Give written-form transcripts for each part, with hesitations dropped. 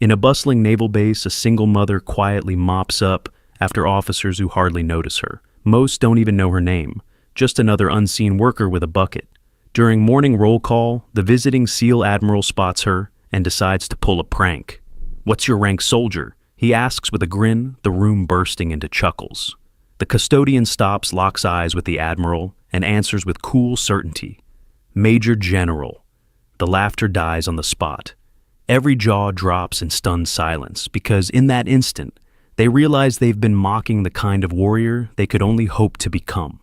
In a bustling naval base, a single mother quietly mops up after officers who hardly notice her. Most don't even know her name, just another unseen worker with a bucket. During morning roll call, the visiting SEAL Admiral spots her and decides to pull a prank. "What's your rank, soldier?" he asks with a grin, the room bursting into chuckles. The custodian stops, locks eyes with the Admiral, and answers with cool certainty. "Major General." The laughter dies on the spot. Every jaw drops in stunned silence because in that instant, they realize they've been mocking the kind of warrior they could only hope to become.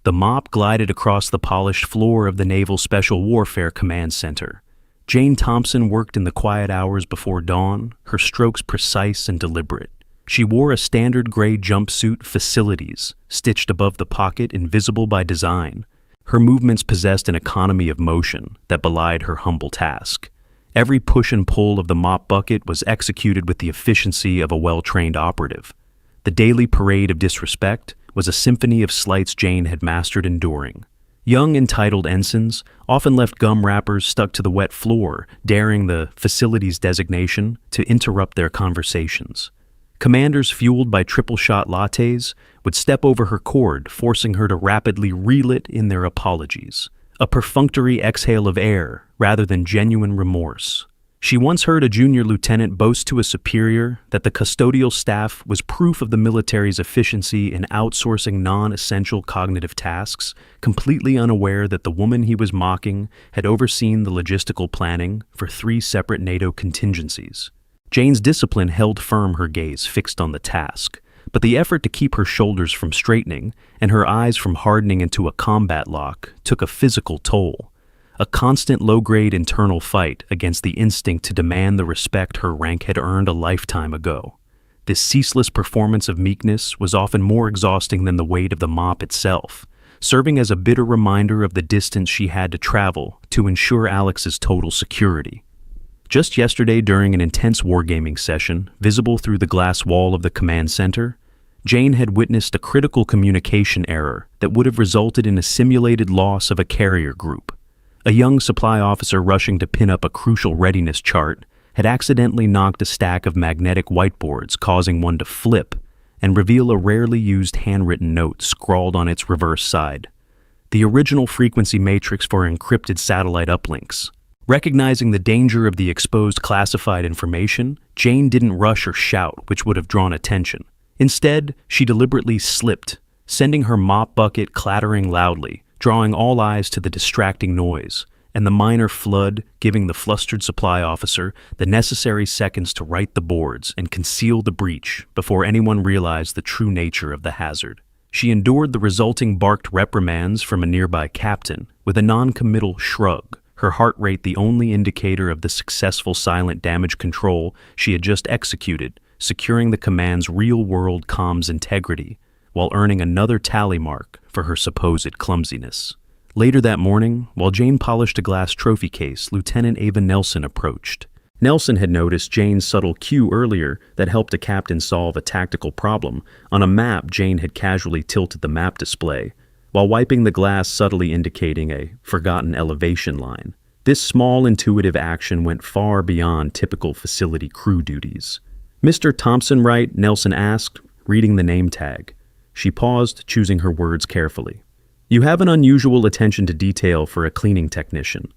The mop glided across the polished floor of the Naval Special Warfare Command Center. Jane Thompson worked in the quiet hours before dawn, her strokes precise and deliberate. She wore a standard gray jumpsuit, facilities, stitched above the pocket, invisible by design. Her movements possessed an economy of motion that belied her humble task. Every push and pull of the mop bucket was executed with the efficiency of a well-trained operative. The daily parade of disrespect was a symphony of slights Jane had mastered enduring. Young entitled ensigns often left gum wrappers stuck to the wet floor, daring the facilities designation to interrupt their conversations. Commanders fueled by triple-shot lattes would step over her cord, forcing her to rapidly reel it in their apologies. A perfunctory exhale of air rather than genuine remorse. She once heard a junior lieutenant boast to a superior that the custodial staff was proof of the military's efficiency in outsourcing non-essential cognitive tasks, completely unaware that the woman he was mocking had overseen the logistical planning for 3 separate NATO contingencies. Jane's discipline held firm, her gaze fixed on the task, but the effort to keep her shoulders from straightening and her eyes from hardening into a combat lock took a physical toll. A constant low-grade internal fight against the instinct to demand the respect her rank had earned a lifetime ago. This ceaseless performance of meekness was often more exhausting than the weight of the mop itself, serving as a bitter reminder of the distance she had to travel to ensure Alex's total security. Just yesterday, during an intense wargaming session, visible through the glass wall of the command center, Jane had witnessed a critical communication error that would have resulted in a simulated loss of a carrier group. A young supply officer rushing to pin up a crucial readiness chart had accidentally knocked a stack of magnetic whiteboards, causing one to flip and reveal a rarely used handwritten note scrawled on its reverse side. The original frequency matrix for encrypted satellite uplinks. Recognizing the danger of the exposed classified information, Jane didn't rush or shout, which would have drawn attention. Instead, she deliberately slipped, sending her mop bucket clattering loudly, drawing all eyes to the distracting noise, and the minor flood giving the flustered supply officer the necessary seconds to right the boards and conceal the breach before anyone realized the true nature of the hazard. She endured the resulting barked reprimands from a nearby captain with a non-committal shrug, her heart rate the only indicator of the successful silent damage control she had just executed, securing the command's real-world comms integrity, while earning another tally mark for her supposed clumsiness. Later that morning, while Jane polished a glass trophy case, Lieutenant Ava Nelson approached. Nelson had noticed Jane's subtle cue earlier that helped a captain solve a tactical problem. On a map, Jane had casually tilted the map display, while wiping the glass, subtly indicating a forgotten elevation line. This small intuitive action went far beyond typical facility crew duties. "Mr. Thompson, right?" Nelson asked, reading the name tag. She paused, choosing her words carefully. "You have an unusual attention to detail for a cleaning technician."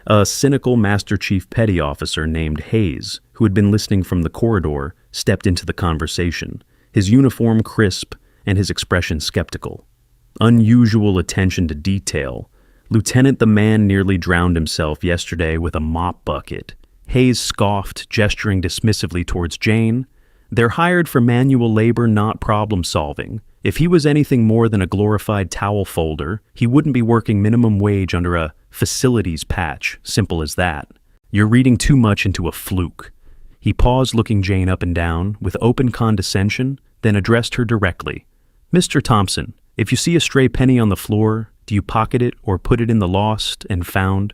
A cynical Master Chief Petty Officer named Hayes, who had been listening from the corridor, stepped into the conversation, his uniform crisp and his expression skeptical. Unusual attention to detail. Lieutenant, the man nearly drowned himself yesterday with a mop bucket. Hayes scoffed, gesturing dismissively towards Jane. "They're hired for manual labor, not problem solving. If he was anything more than a glorified towel folder, he wouldn't be working minimum wage under a facilities patch, simple as that. You're reading too much into a fluke." He paused, looking Jane up and down with open condescension, then addressed her directly. "Mr. Thompson, if you see a stray penny on the floor, do you pocket it or put it in the lost and found?"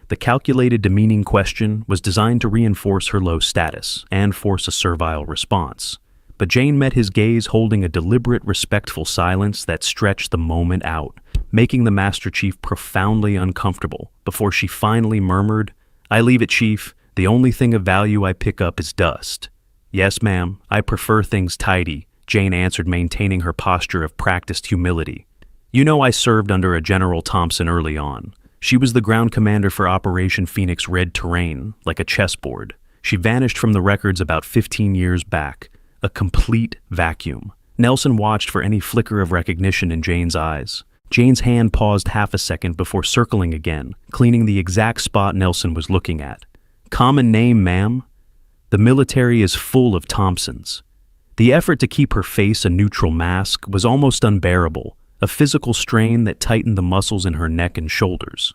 The calculated, demeaning question was designed to reinforce her low status and force a servile response. But Jane met his gaze, holding a deliberate, respectful silence that stretched the moment out, making the Master Chief profoundly uncomfortable before she finally murmured, "I leave it, Chief. The only thing of value I pick up is dust. Yes, ma'am, I prefer things tidy, Jane answered, maintaining her posture of practiced humility. You know, I served under a General Thompson early on. She was the ground commander for Operation Phoenix Red Terrain, like a chessboard. She vanished from the records about 15 years back. A complete vacuum. Nelson watched for any flicker of recognition in Jane's eyes. Jane's hand paused half a second before circling again, cleaning the exact spot Nelson was looking at. Common name, ma'am. The military is full of Thompsons. The effort to keep her face a neutral mask was almost unbearable, a physical strain that tightened the muscles in her neck and shoulders.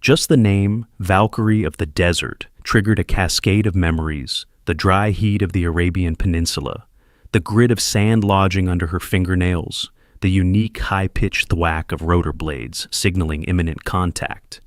Just the name, Valkyrie of the Desert, triggered a cascade of memories, the dry heat of the Arabian Peninsula, the grit of sand lodging under her fingernails, the unique high-pitched thwack of rotor blades signaling imminent contact.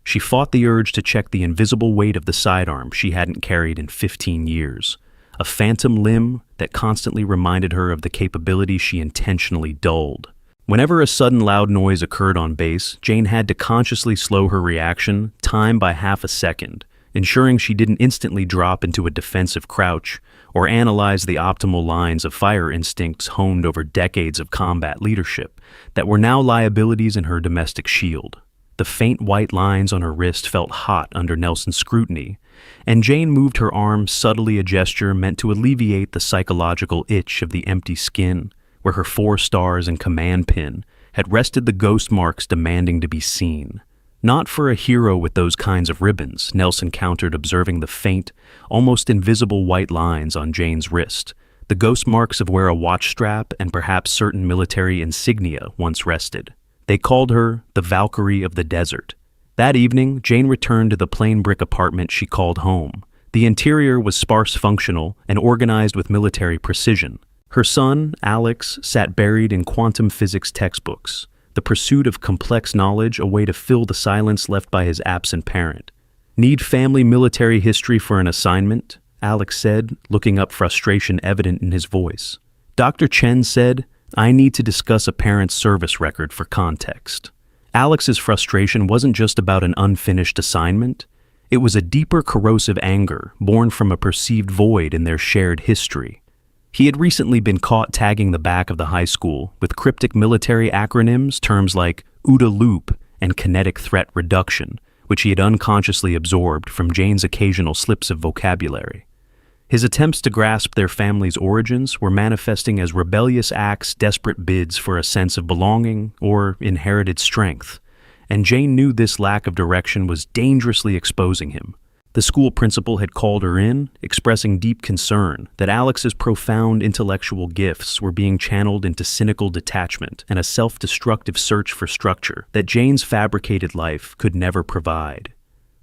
She fought the urge to check the invisible weight of the sidearm she hadn't carried in 15 years, a phantom limb that constantly reminded her of the capability she intentionally dulled. Whenever a sudden loud noise occurred on base, Jane had to consciously slow her reaction, time by half a second, ensuring she didn't instantly drop into a defensive crouch or analyze the optimal lines of fire instincts honed over decades of combat leadership that were now liabilities in her domestic shield. The faint white lines on her wrist felt hot under Nelson's scrutiny, and Jane moved her arm subtly, a gesture meant to alleviate the psychological itch of the empty skin, where her 4 stars and command pin had rested the ghost marks demanding to be seen. Not for a hero with those kinds of ribbons, Nelson countered, observing the faint, almost invisible white lines on Jane's wrist, the ghost marks of where a watch strap and perhaps certain military insignia once rested. They called her the Valkyrie of the Desert. That evening, Jane returned to the plain brick apartment she called home. The interior was sparse, functional, and organized with military precision. Her son, Alex, sat buried in quantum physics textbooks, the pursuit of complex knowledge a way to fill the silence left by his absent parent. Need family military history for an assignment? Alex said, looking up, frustration evident in his voice. Dr. Chen said, I need to discuss a parent's service record for context. Alex's frustration wasn't just about an unfinished assignment. It was a deeper, corrosive anger born from a perceived void in their shared history. He had recently been caught tagging the back of the high school with cryptic military acronyms, terms like OODA loop and kinetic threat reduction, which he had unconsciously absorbed from Jane's occasional slips of vocabulary. His attempts to grasp their family's origins were manifesting as rebellious acts, desperate bids for a sense of belonging or inherited strength, and Jane knew this lack of direction was dangerously exposing him. The school principal had called her in, expressing deep concern that Alex's profound intellectual gifts were being channeled into cynical detachment and a self-destructive search for structure that Jane's fabricated life could never provide.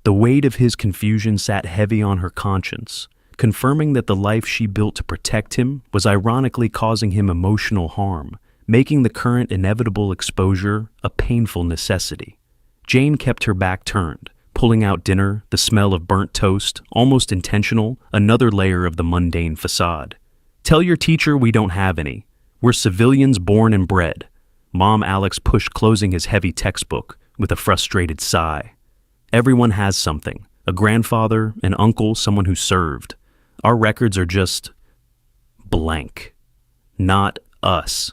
The weight of his confusion sat heavy on her conscience, confirming that the life she built to protect him was ironically causing him emotional harm, making the current inevitable exposure a painful necessity. Jane kept her back turned, pulling out dinner, the smell of burnt toast, almost intentional, another layer of the mundane facade. Tell your teacher we don't have any. We're civilians born and bred. Mom, Alex pushed, closing his heavy textbook with a frustrated sigh. Everyone has something, a grandfather, an uncle, someone who served. Our records are just blank. Not us.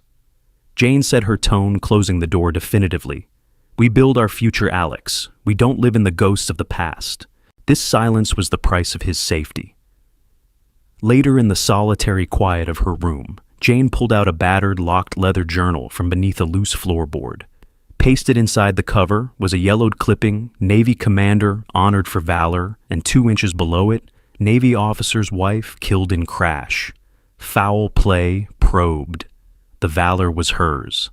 Jane said, her tone closing the door definitively. We build our future, Alex. We don't live in the ghosts of the past. This silence was the price of his safety. Later, in the solitary quiet of her room, Jane pulled out a battered, locked leather journal from beneath a loose floorboard. Pasted inside the cover was a yellowed clipping, Navy commander honored for valor, and 2 inches below it, Navy officer's wife killed in crash. Foul play probed. The valor was hers.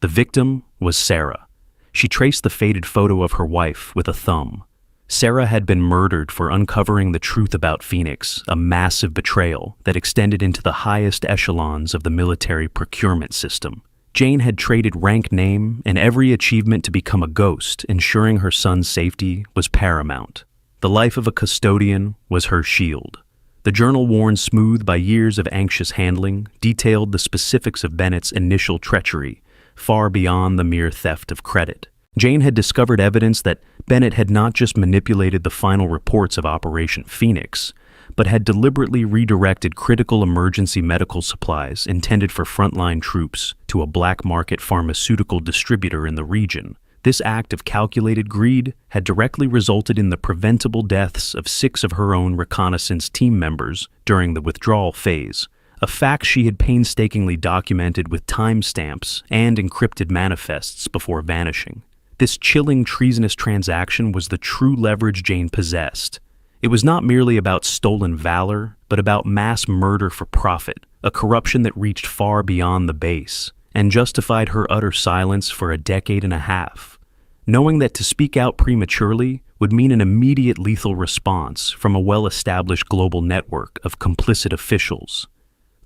The victim was Sarah. She traced the faded photo of her wife with a thumb. Sarah had been murdered for uncovering the truth about Phoenix, a massive betrayal that extended into the highest echelons of the military procurement system. Jane had traded rank, name, and every achievement to become a ghost, ensuring her son's safety was paramount. The life of a custodian was her shield. The journal, worn smooth by years of anxious handling, detailed the specifics of Bennett's initial treachery, far beyond the mere theft of credit. Jane had discovered evidence that Bennett had not just manipulated the final reports of Operation Phoenix, but had deliberately redirected critical emergency medical supplies intended for frontline troops to a black market pharmaceutical distributor in the region. This act of calculated greed had directly resulted in the preventable deaths of 6 of her own reconnaissance team members during the withdrawal phase, a fact she had painstakingly documented with timestamps and encrypted manifests before vanishing. This chilling, treasonous transaction was the true leverage Jane possessed. It was not merely about stolen valor, but about mass murder for profit, a corruption that reached far beyond the base, and justified her utter silence for a decade and a half. Knowing that to speak out prematurely would mean an immediate lethal response from a well-established global network of complicit officials.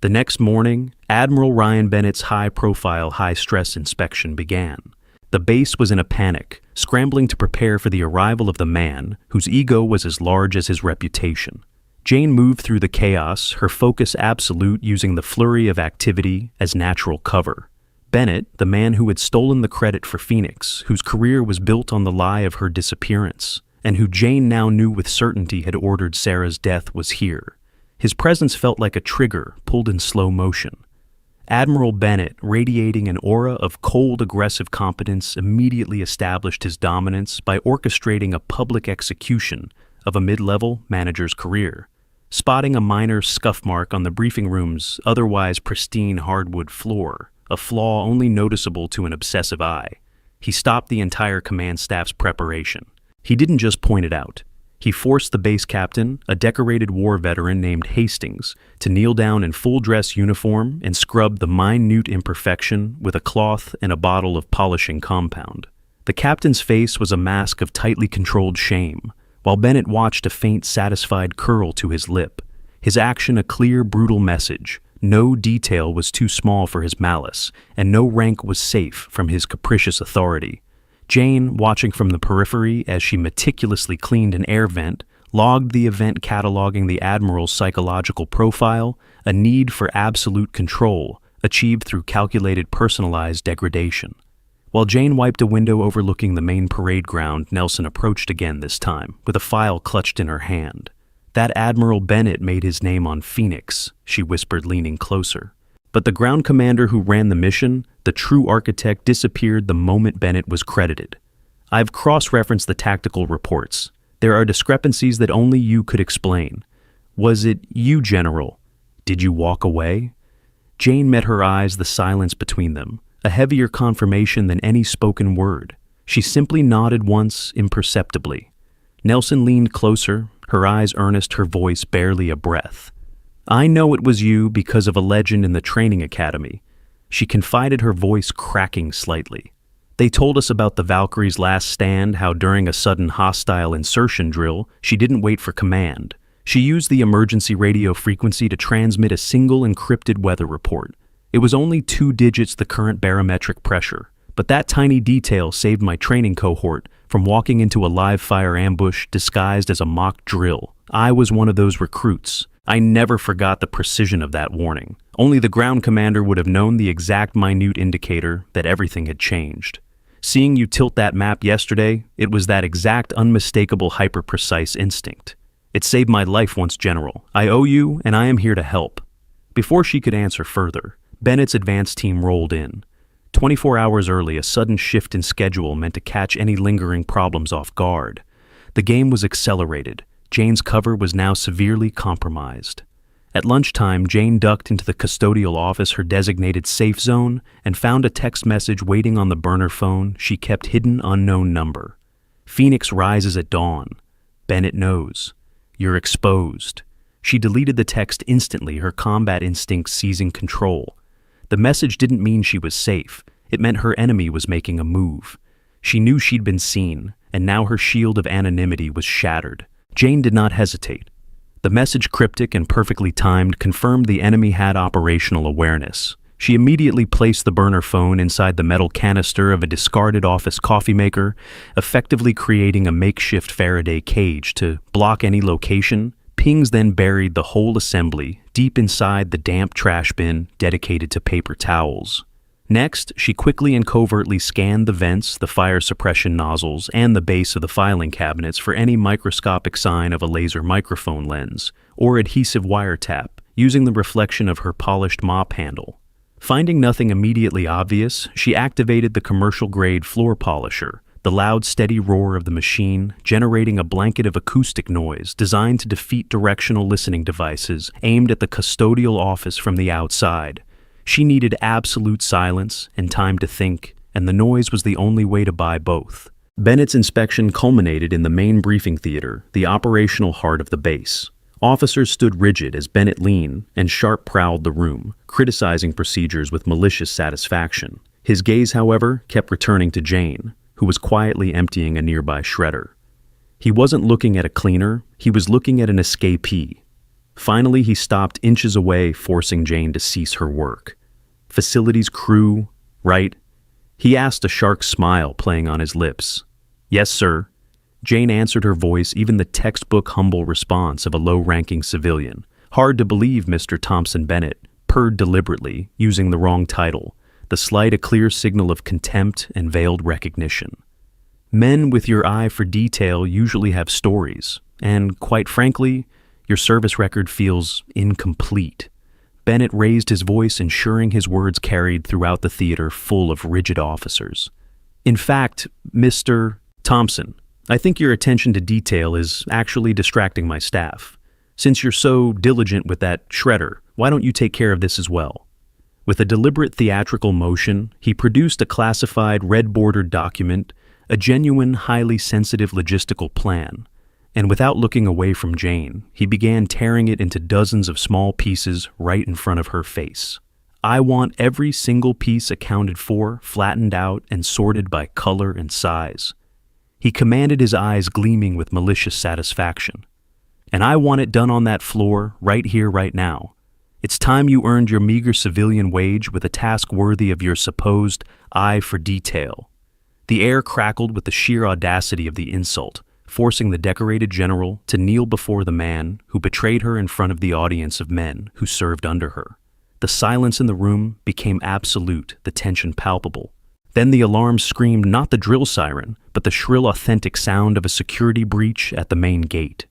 The next morning, Admiral Ryan Bennett's high-profile, high-stress inspection began. The base was in a panic, scrambling to prepare for the arrival of the man whose ego was as large as his reputation. Jane moved through the chaos, her focus absolute, using the flurry of activity as natural cover. Bennett, the man who had stolen the credit for Phoenix, whose career was built on the lie of her disappearance, and who Jane now knew with certainty had ordered Sarah's death, was here. His presence felt like a trigger pulled in slow motion. Admiral Bennett, radiating an aura of cold, aggressive competence, immediately established his dominance by orchestrating a public execution of a mid-level manager's career. Spotting a minor scuff mark on the briefing room's otherwise pristine hardwood floor, a flaw only noticeable to an obsessive eye, he stopped the entire command staff's preparation. He didn't just point it out. He forced the base captain, a decorated war veteran named Hastings, to kneel down in full-dress uniform and scrub the minute imperfection with a cloth and a bottle of polishing compound. The captain's face was a mask of tightly controlled shame, while Bennett watched a faint, satisfied curl to his lip. His action a clear, brutal message. No detail was too small for his malice, and no rank was safe from his capricious authority. Jane, watching from the periphery as she meticulously cleaned an air vent, logged the event cataloging the Admiral's psychological profile, a need for absolute control, achieved through calculated personalized degradation. While Jane wiped a window overlooking the main parade ground, Nelson approached again this time, with a file clutched in her hand. "That Admiral Bennett made his name on Phoenix," she whispered, leaning closer. "But the ground commander who ran the mission, the true architect, disappeared the moment Bennett was credited. I've cross-referenced the tactical reports. There are discrepancies that only you could explain. Was it you, General? Did you walk away?" Jane met her eyes, the silence between them, a heavier confirmation than any spoken word. She simply nodded once, imperceptibly. Nelson leaned closer, her eyes earnest, her voice barely a breath. "I know it was you because of a legend in the training academy." She confided, her voice cracking slightly. "They told us about the Valkyrie's last stand, how during a sudden hostile insertion drill, she didn't wait for command. She used the emergency radio frequency to transmit a single encrypted weather report. It was only 2 digits the current barometric pressure, but that tiny detail saved my training cohort from walking into a live-fire ambush disguised as a mock drill. I was one of those recruits. I never forgot the precision of that warning. Only the ground commander would have known the exact minute indicator that everything had changed. Seeing you tilt that map yesterday, it was that exact unmistakable hyper-precise instinct. It saved my life once, General. I owe you, and I am here to help." Before she could answer further, Bennett's advance team rolled in. 24 hours early, a sudden shift in schedule meant to catch any lingering problems off guard. The game was accelerated. Jane's cover was now severely compromised. At lunchtime, Jane ducked into the custodial office, her designated safe zone, and found a text message waiting on the burner phone she kept hidden, unknown number. "Phoenix rises at dawn. Bennett knows. You're exposed." She deleted the text instantly, her combat instincts seizing control. The message didn't mean she was safe. It meant her enemy was making a move. She knew she'd been seen, and now her shield of anonymity was shattered. Jane did not hesitate. The message, cryptic and perfectly timed, confirmed the enemy had operational awareness. She immediately placed the burner phone inside the metal canister of a discarded office coffee maker, effectively creating a makeshift Faraday cage to block any location. Pings then buried the whole assembly deep inside the damp trash bin dedicated to paper towels. Next, she quickly and covertly scanned the vents, the fire suppression nozzles, and the base of the filing cabinets for any microscopic sign of a laser microphone lens or adhesive wiretap, using the reflection of her polished mop handle. Finding nothing immediately obvious, she activated the commercial-grade floor polisher, the loud, steady roar of the machine generating a blanket of acoustic noise designed to defeat directional listening devices aimed at the custodial office from the outside. She needed absolute silence and time to think, and the noise was the only way to buy both. Bennett's inspection culminated in the main briefing theater, the operational heart of the base. Officers stood rigid as Bennett leaned and sharp prowled the room, criticizing procedures with malicious satisfaction. His gaze, however, kept returning to Jane, who was quietly emptying a nearby shredder. He wasn't looking at a cleaner, he was looking at an escapee. Finally, he stopped inches away, forcing Jane to cease her work. Facilities crew, right? He asked, a shark smile playing on his lips. Yes, sir. Jane answered, her voice even the textbook humble response of a low-ranking civilian. Hard to believe, Mr. Thompson Bennett purred deliberately, using the wrong title, the slight a clear signal of contempt and veiled recognition. Men with your eye for detail usually have stories, and quite frankly, your service record feels incomplete. Bennett raised his voice, ensuring his words carried throughout the theater full of rigid officers. In fact, Mr. Thompson, I think your attention to detail is actually distracting my staff. Since you're so diligent with that shredder, why don't you take care of this as well? With a deliberate theatrical motion, he produced a classified red-bordered document, a genuine, highly sensitive logistical plan. And without looking away from Jane, he began tearing it into dozens of small pieces right in front of her face. I want every single piece accounted for, flattened out, and sorted by color and size. He commanded, his eyes gleaming with malicious satisfaction. And I want it done on that floor, right here, right now. It's time you earned your meager civilian wage with a task worthy of your supposed eye for detail. The air crackled with the sheer audacity of the insult, forcing the decorated general to kneel before the man who betrayed her in front of the audience of men who served under her. The silence in the room became absolute, the tension palpable. Then the alarm screamed, not the drill siren, but the shrill, authentic sound of a security breach at the main gate.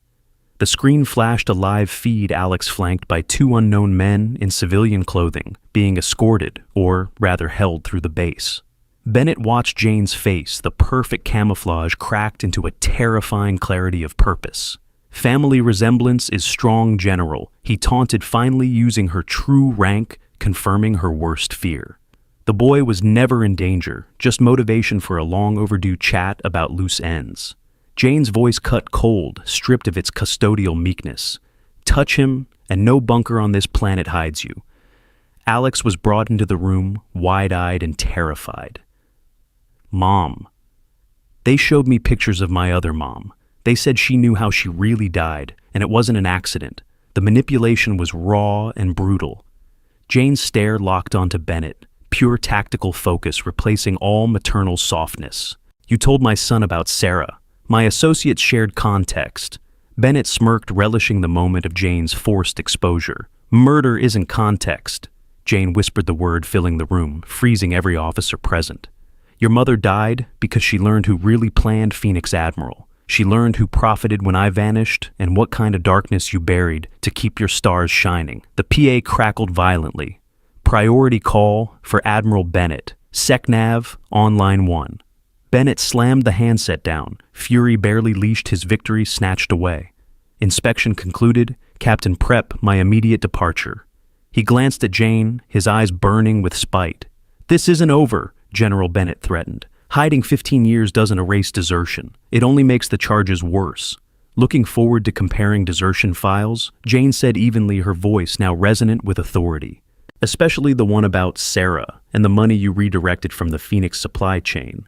The screen flashed a live feed Alex flanked by two unknown men in civilian clothing, being escorted, or rather held through the base. Bennett watched Jane's face, the perfect camouflage cracked into a terrifying clarity of purpose. Family resemblance is strong, General, he taunted, finally using her true rank, confirming her worst fear. The boy was never in danger, just motivation for a long overdue chat about loose ends. Jane's voice cut cold, stripped of its custodial meekness. Touch him, and no bunker on this planet hides you. Alex was brought into the room, wide-eyed and terrified. Mom. They showed me pictures of my other mom. They said she knew how she really died, and it wasn't an accident. The manipulation was raw and brutal. Jane's stare locked onto Bennett, pure tactical focus replacing all maternal softness. You told my son about Sarah. My associates shared context. Bennett smirked, relishing the moment of Jane's forced exposure. Murder isn't context. Jane whispered the word, filling the room, freezing every officer present. Your mother died because she learned who really planned SEAL Admiral. She learned who profited when I vanished and what kind of darkness you buried to keep your stars shining. The PA crackled violently. Priority call for Admiral Bennett. SecNav on line 1. Bennett slammed the handset down. Fury barely leashed, his victory snatched away. Inspection concluded. Captain, prep my immediate departure. He glanced at Jane, his eyes burning with spite. This isn't over, General Bennett threatened. Hiding 15 years doesn't erase desertion. It only makes the charges worse. Looking forward to comparing desertion files, Jane said evenly, her voice now resonant with authority. Especially the one about Sarah and the money you redirected from the Phoenix supply chain.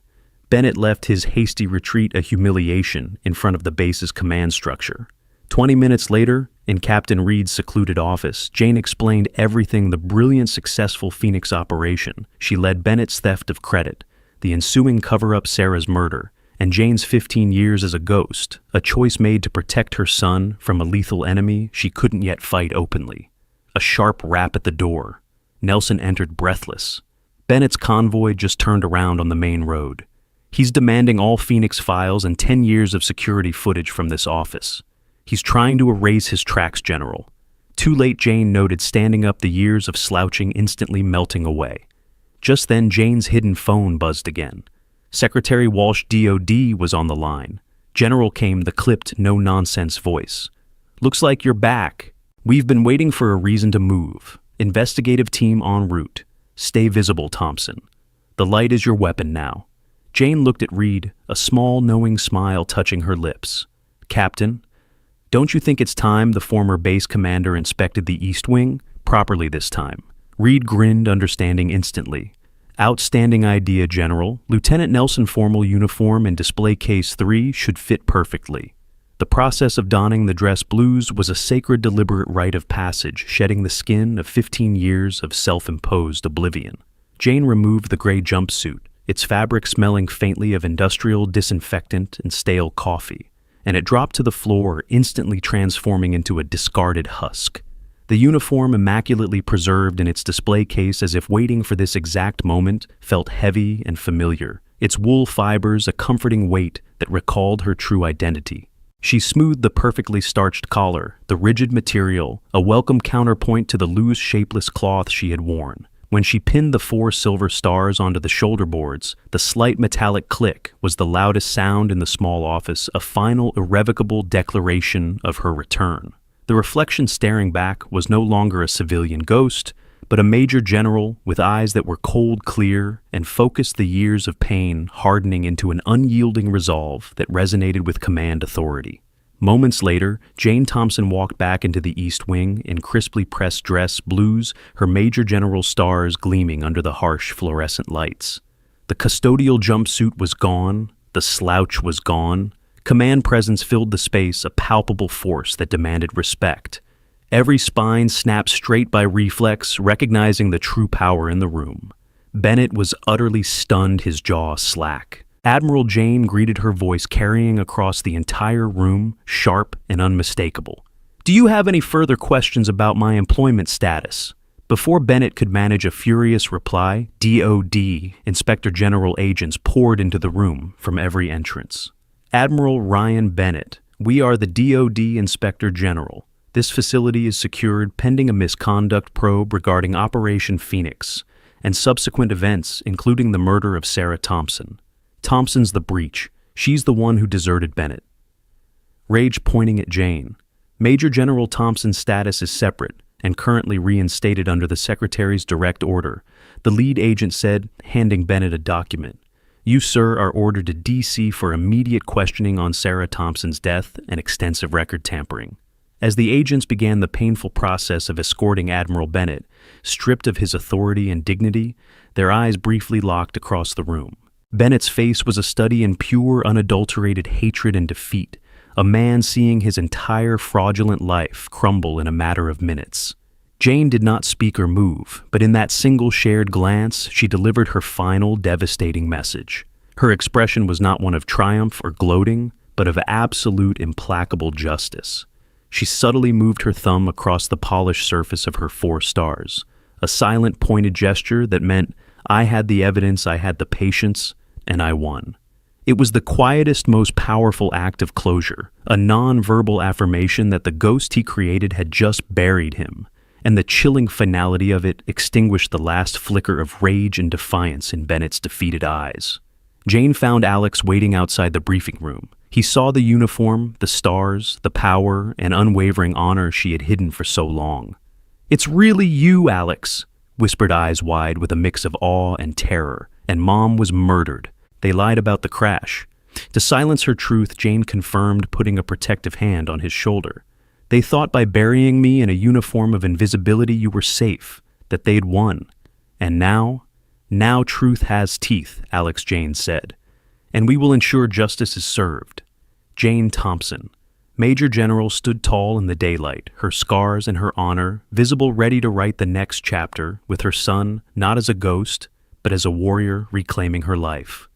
Bennett left his hasty retreat a humiliation in front of the base's command structure. 20 minutes later, in Captain Reed's secluded office, Jane explained everything: the brilliant, successful Phoenix operation. She led Bennett's theft of credit, the ensuing cover-up, Sarah's murder, and Jane's 15 years as a ghost, a choice made to protect her son from a lethal enemy she couldn't yet fight openly. A sharp rap at the door. Nelson entered breathless. Bennett's convoy just turned around on the main road. He's demanding all Phoenix files and 10 years of security footage from this office. He's trying to erase his tracks, General. Too late, Jane noted, standing up, the years of slouching instantly melting away. Just then, Jane's hidden phone buzzed again. Secretary Walsh, DOD, was on the line. General came the clipped, no-nonsense voice. "Looks like you're back. We've been waiting for a reason to move. Investigative team en route. Stay visible, Thompson. The light is your weapon now." Jane looked at Reed, a small, knowing smile touching her lips. "Captain, don't you think it's time the former base commander inspected the East Wing? Properly this time." Reed grinned, understanding instantly. "Outstanding idea, General. Lieutenant Nelson formal uniform and display case 3 should fit perfectly." The process of donning the dress blues was a sacred, deliberate rite of passage, shedding the skin of 15 years of self-imposed oblivion. Jane removed the gray jumpsuit, its fabric smelling faintly of industrial disinfectant and stale coffee, and it dropped to the floor, instantly transforming into a discarded husk. The uniform, immaculately preserved in its display case as if waiting for this exact moment, felt heavy and familiar, its wool fibers a comforting weight that recalled her true identity. She smoothed the perfectly starched collar, the rigid material, a welcome counterpoint to the loose, shapeless cloth she had worn. When she pinned the 4 silver stars onto the shoulder boards, the slight metallic click was the loudest sound in the small office, a final, irrevocable declaration of her return. The reflection staring back was no longer a civilian ghost, but a major general with eyes that were cold clear and focused, the years of pain hardening into an unyielding resolve that resonated with command authority. Moments later, Jane Thompson walked back into the East Wing in crisply pressed dress blues, her major general stars gleaming under the harsh fluorescent lights. The custodial jumpsuit was gone, the slouch was gone. Command presence filled the space, a palpable force that demanded respect. Every spine snapped straight by reflex, recognizing the true power in the room. Bennett was utterly stunned, his jaw slack. Admiral Jane greeted her, voice carrying across the entire room, sharp and unmistakable. "Do you have any further questions about my employment status?" Before Bennett could manage a furious reply, DOD, Inspector General agents poured into the room from every entrance. "Admiral Ryan Bennett, we are the DOD Inspector General. This facility is secured pending a misconduct probe regarding Operation Phoenix and subsequent events, including the murder of Sarah Thompson. Thompson's the breach. She's the one who deserted Bennett." Rage pointing at Jane. "Major General Thompson's status is separate and currently reinstated under the Secretary's direct order," the lead agent said, handing Bennett a document. "You, sir, are ordered to DC for immediate questioning on Sarah Thompson's death and extensive record tampering." As the agents began the painful process of escorting Admiral Bennett, stripped of his authority and dignity, their eyes briefly locked across the room. Bennett's face was a study in pure, unadulterated hatred and defeat, a man seeing his entire fraudulent life crumble in a matter of minutes. Jane did not speak or move, but in that single shared glance, she delivered her final, devastating message. Her expression was not one of triumph or gloating, but of absolute, implacable justice. She subtly moved her thumb across the polished surface of her 4 stars, a silent, pointed gesture that meant, "I had the evidence, I had the patience, and I won." It was the quietest, most powerful act of closure, a non-verbal affirmation that the ghost he created had just buried him, and the chilling finality of it extinguished the last flicker of rage and defiance in Bennett's defeated eyes. Jane found Alex waiting outside the briefing room. He saw the uniform, the stars, the power, and unwavering honor she had hidden for so long. "It's really you, Alex," whispered, eyes wide with a mix of awe and terror, "and Mom was murdered. They lied about the crash." To silence her truth, Jane confirmed, putting a protective hand on his shoulder. "They thought by burying me in a uniform of invisibility you were safe, that they'd won. And now truth has teeth," Alex Jane said. "And we will ensure justice is served." Jane Thompson, Major General, stood tall in the daylight, her scars and her honor visible, ready to write the next chapter with her son, not as a ghost, but as a warrior reclaiming her life.